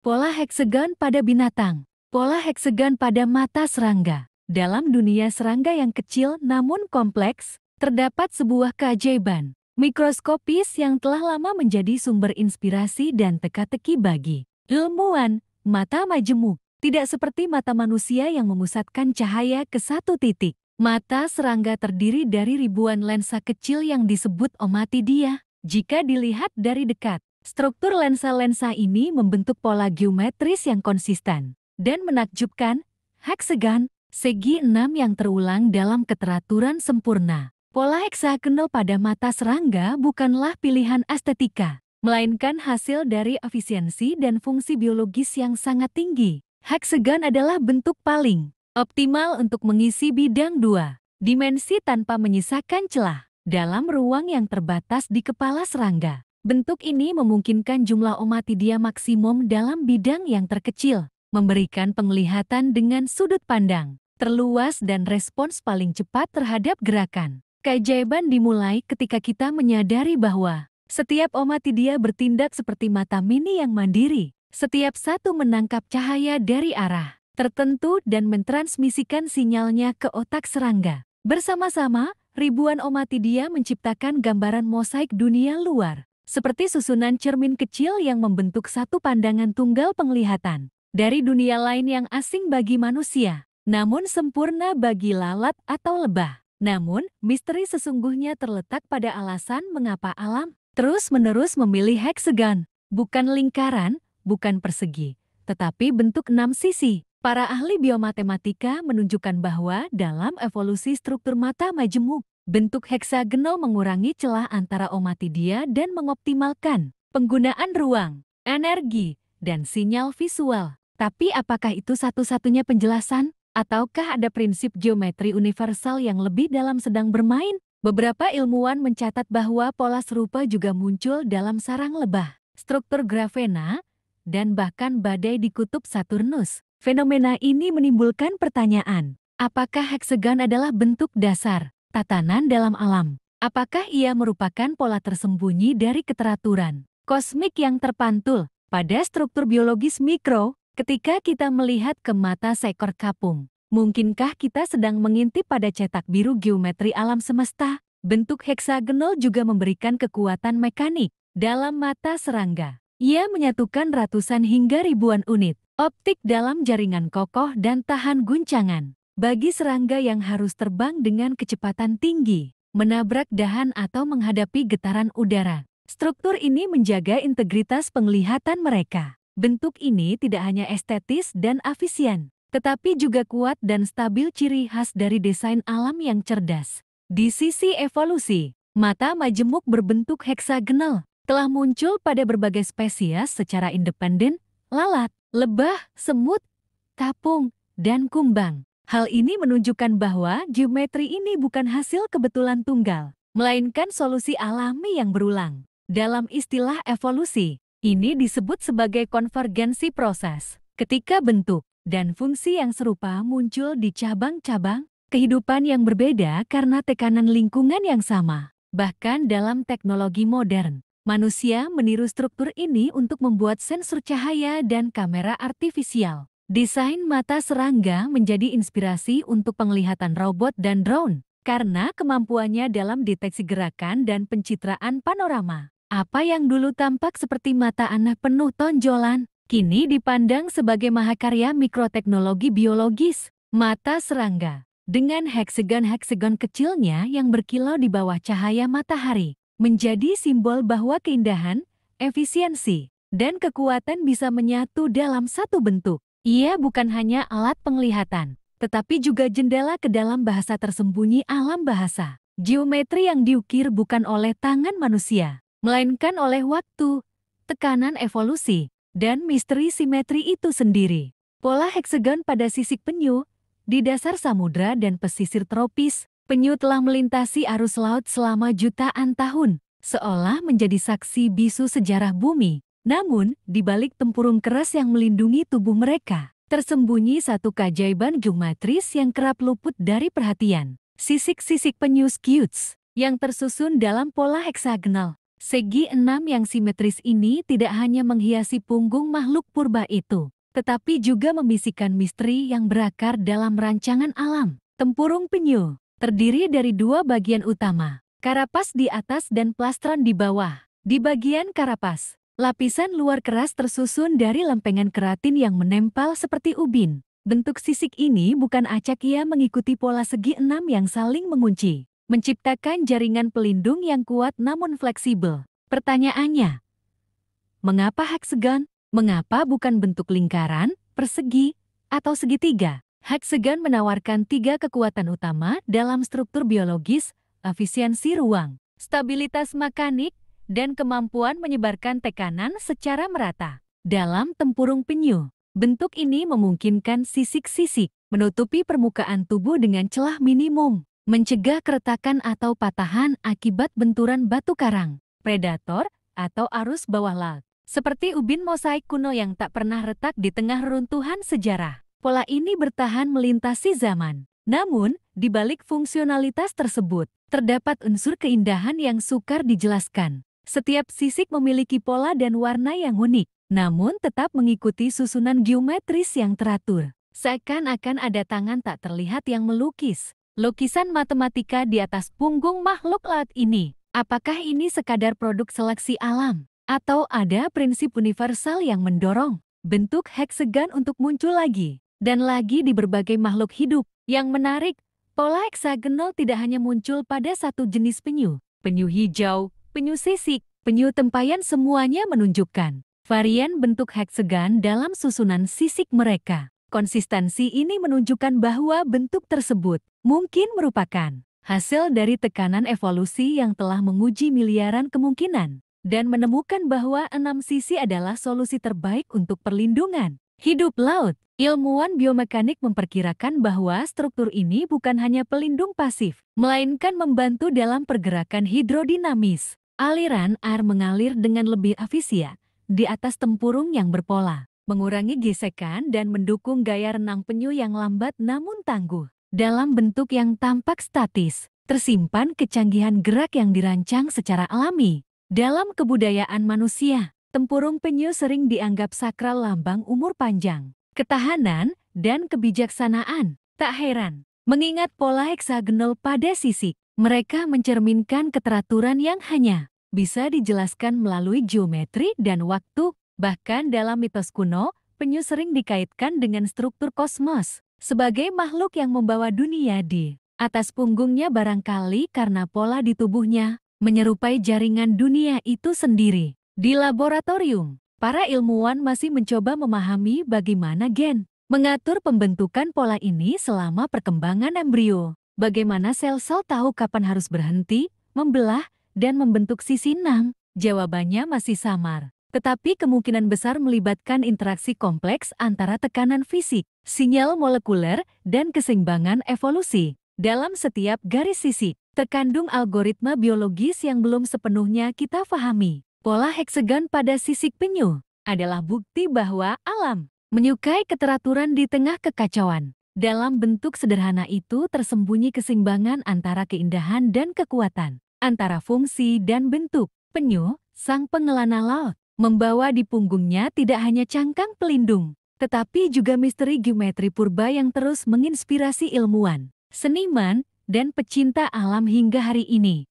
Pola heksagon pada binatang. Pola heksagon pada mata serangga. Dalam dunia serangga yang kecil namun kompleks, terdapat sebuah keajaiban mikroskopis yang telah lama menjadi sumber inspirasi dan teka-teki bagi ilmuwan. Mata majemuk tidak seperti mata manusia yang memusatkan cahaya ke satu titik. Mata serangga terdiri dari ribuan lensa kecil yang disebut omatidia. Jika dilihat dari dekat, struktur lensa-lensa ini membentuk pola geometris yang konsisten dan menakjubkan, heksagon, segi 6 yang terulang dalam keteraturan sempurna. Pola heksagonal pada mata serangga bukanlah pilihan estetika, melainkan hasil dari efisiensi dan fungsi biologis yang sangat tinggi. Heksagon adalah bentuk paling optimal untuk mengisi bidang 2 dimensi tanpa menyisakan celah dalam ruang yang terbatas di kepala serangga. Bentuk ini memungkinkan jumlah omatidia maksimum dalam bidang yang terkecil, memberikan penglihatan dengan sudut pandang terluas dan respons paling cepat terhadap gerakan. Keajaiban dimulai ketika kita menyadari bahwa setiap omatidia bertindak seperti mata mini yang mandiri. Setiap satu menangkap cahaya dari arah tertentu dan mentransmisikan sinyalnya ke otak serangga. Bersama-sama, ribuan omatidia menciptakan gambaran mosaik dunia luar, seperti susunan cermin kecil yang membentuk satu pandangan tunggal penglihatan dari dunia lain yang asing bagi manusia, namun sempurna bagi lalat atau lebah. Namun, misteri sesungguhnya terletak pada alasan mengapa alam terus-menerus memilih heksagon, bukan lingkaran, bukan persegi, tetapi bentuk 6 sisi. Para ahli biomatematika menunjukkan bahwa dalam evolusi struktur mata majemuk, bentuk heksagonal mengurangi celah antara omatidia dan mengoptimalkan penggunaan ruang, energi, dan sinyal visual. Tapi apakah itu satu-satunya penjelasan? Ataukah ada prinsip geometri universal yang lebih dalam sedang bermain? Beberapa ilmuwan mencatat bahwa pola serupa juga muncul dalam sarang lebah, struktur grafena, dan bahkan badai di kutub Saturnus. Fenomena ini menimbulkan pertanyaan, apakah heksagon adalah bentuk dasar tatanan dalam alam? Apakah ia merupakan pola tersembunyi dari keteraturan kosmik yang terpantul pada struktur biologis mikro? Ketika kita melihat ke mata seekor kapung, mungkinkah kita sedang mengintip pada cetak biru geometri alam semesta? Bentuk heksagonal juga memberikan kekuatan mekanik dalam mata serangga. Ia menyatukan ratusan hingga ribuan unit optik dalam jaringan kokoh dan tahan guncangan. Bagi serangga yang harus terbang dengan kecepatan tinggi, menabrak dahan atau menghadapi getaran udara, struktur ini menjaga integritas penglihatan mereka. Bentuk ini tidak hanya estetis dan efisien, tetapi juga kuat dan stabil, ciri khas dari desain alam yang cerdas. Di sisi evolusi, mata majemuk berbentuk heksagonal telah muncul pada berbagai spesies secara independen, lalat, lebah, semut, kapung, dan kumbang. Hal ini menunjukkan bahwa geometri ini bukan hasil kebetulan tunggal, melainkan solusi alami yang berulang. Dalam istilah evolusi, ini disebut sebagai konvergensi proses. Ketika bentuk dan fungsi yang serupa muncul di cabang-cabang kehidupan yang berbeda karena tekanan lingkungan yang sama. Bahkan dalam teknologi modern, manusia meniru struktur ini untuk membuat sensor cahaya dan kamera artifisial. Desain mata serangga menjadi inspirasi untuk penglihatan robot dan drone karena kemampuannya dalam deteksi gerakan dan pencitraan panorama. Apa yang dulu tampak seperti mata anak penuh tonjolan, kini dipandang sebagai mahakarya mikroteknologi biologis. Mata serangga, dengan heksagon-heksagon kecilnya yang berkilau di bawah cahaya matahari, menjadi simbol bahwa keindahan, efisiensi, dan kekuatan bisa menyatu dalam satu bentuk. Ia bukan hanya alat penglihatan, tetapi juga jendela ke dalam bahasa tersembunyi alam bahasa. Geometri yang diukir bukan oleh tangan manusia, melainkan oleh waktu, tekanan evolusi, dan misteri simetri itu sendiri. Pola heksagon pada sisik penyu, di dasar samudra dan pesisir tropis, penyu telah melintasi arus laut selama jutaan tahun, seolah menjadi saksi bisu sejarah bumi. Namun, di balik tempurung keras yang melindungi tubuh mereka, tersembunyi satu keajaiban geometris yang kerap luput dari perhatian. Sisik-sisik penyu scutes, yang tersusun dalam pola heksagonal, Segi enam yang simetris ini tidak hanya menghiasi punggung makhluk purba itu, tetapi juga membisikkan misteri yang berakar dalam rancangan alam. Tempurung penyu terdiri dari dua bagian utama, karapas di atas dan plastron di bawah. Di bagian karapas, lapisan luar keras tersusun dari lempengan keratin yang menempel seperti ubin. Bentuk sisik ini bukan acak, ia mengikuti pola segi enam yang saling mengunci, menciptakan jaringan pelindung yang kuat namun fleksibel. Pertanyaannya, mengapa heksagon? Mengapa bukan bentuk lingkaran, persegi, atau segitiga? Heksagon menawarkan tiga kekuatan utama dalam struktur biologis: efisiensi ruang, stabilitas mekanik, dan kemampuan menyebarkan tekanan secara merata. Dalam tempurung penyu, bentuk ini memungkinkan sisik-sisik menutupi permukaan tubuh dengan celah minimum, mencegah keretakan atau patahan akibat benturan batu karang, predator, atau arus bawah laut. Seperti ubin mosaik kuno yang tak pernah retak di tengah reruntuhan sejarah. Pola ini bertahan melintasi zaman. Namun, di balik fungsionalitas tersebut, terdapat unsur keindahan yang sukar dijelaskan. Setiap sisik memiliki pola dan warna yang unik, namun tetap mengikuti susunan geometris yang teratur. Seakan-akan ada tangan tak terlihat yang melukis lukisan matematika di atas punggung makhluk laut ini. Apakah ini sekadar produk seleksi alam? Atau ada prinsip universal yang mendorong bentuk heksagon untuk muncul lagi dan lagi di berbagai makhluk hidup? Yang menarik, pola heksagonal tidak hanya muncul pada satu jenis penyu. Penyu hijau, penyu sisik, penyu tempayan, semuanya menunjukkan varian bentuk heksagon dalam susunan sisik mereka. Konsistensi ini menunjukkan bahwa bentuk tersebut mungkin merupakan hasil dari tekanan evolusi yang telah menguji miliaran kemungkinan dan menemukan bahwa enam sisi adalah solusi terbaik untuk perlindungan hidup laut. Ilmuwan biomekanik memperkirakan bahwa struktur ini bukan hanya pelindung pasif, melainkan membantu dalam pergerakan hidrodinamis. Aliran air mengalir dengan lebih efisien di atas tempurung yang berpola, mengurangi gesekan dan mendukung gaya renang penyu yang lambat namun tangguh. Dalam bentuk yang tampak statis, tersimpan kecanggihan gerak yang dirancang secara alami. Dalam kebudayaan manusia, tempurung penyu sering dianggap sakral, lambang umur panjang, ketahanan, dan kebijaksanaan. Tak heran, mengingat pola heksagonal pada sisik, mereka mencerminkan keteraturan yang hanya bisa dijelaskan melalui geometri dan waktu. Bahkan dalam mitos kuno, penyu sering dikaitkan dengan struktur kosmos, sebagai makhluk yang membawa dunia di atas punggungnya, barangkali karena pola di tubuhnya menyerupai jaringan dunia itu sendiri. Di laboratorium, para ilmuwan masih mencoba memahami bagaimana gen mengatur pembentukan pola ini selama perkembangan embrio. Bagaimana sel-sel tahu kapan harus berhenti, membelah, dan membentuk sisi enam? Jawabannya masih samar. Tetapi kemungkinan besar melibatkan interaksi kompleks antara tekanan fisik, sinyal molekuler, dan keseimbangan evolusi. Dalam setiap garis sisik, terkandung algoritma biologis yang belum sepenuhnya kita pahami. Pola heksagon pada sisik penyu adalah bukti bahwa alam menyukai keteraturan di tengah kekacauan. Dalam bentuk sederhana itu tersembunyi keseimbangan antara keindahan dan kekuatan, antara fungsi dan bentuk. Penyu, sang pengelana laut, membawa di punggungnya tidak hanya cangkang pelindung, tetapi juga misteri geometri purba yang terus menginspirasi ilmuwan, seniman, dan pecinta alam hingga hari ini.